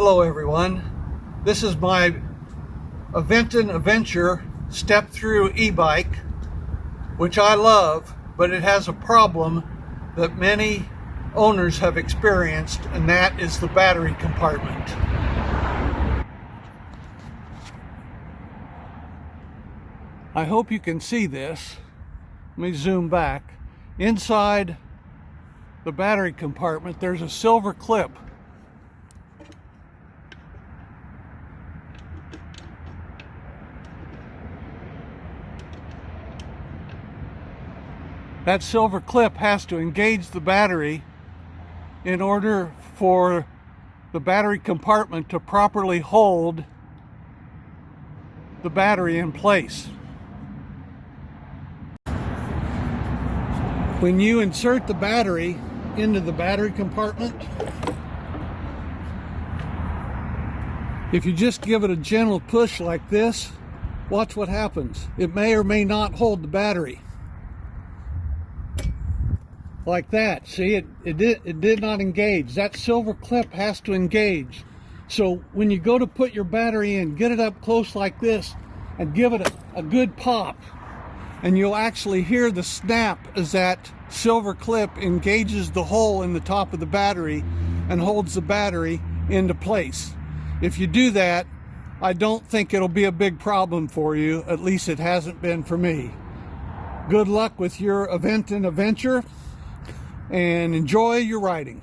Hello everyone, this is my Aventon Aventure step-through e-bike, which I love, but it has a problem that many owners have experienced, and that is the battery compartment. I hope you can see this. Let me zoom back. Inside the battery compartment there's a silver clip. That silver clip has to engage the battery in order for the battery compartment to properly hold the battery in place. When you insert the battery into the battery compartment, if you just give it a gentle push like this, watch what happens. It may or may not hold the battery. Like that. See, it did not engage. That silver clip has to engage. So when you go to put your battery in, get it up close like this and give it a good pop, and you'll actually hear the snap as that silver clip engages the hole in the top of the battery and holds the battery into place. If you do that, I don't think it'll be a big problem for you. At least it hasn't been for me. Good luck with your Aventon Aventure, and enjoy your riding.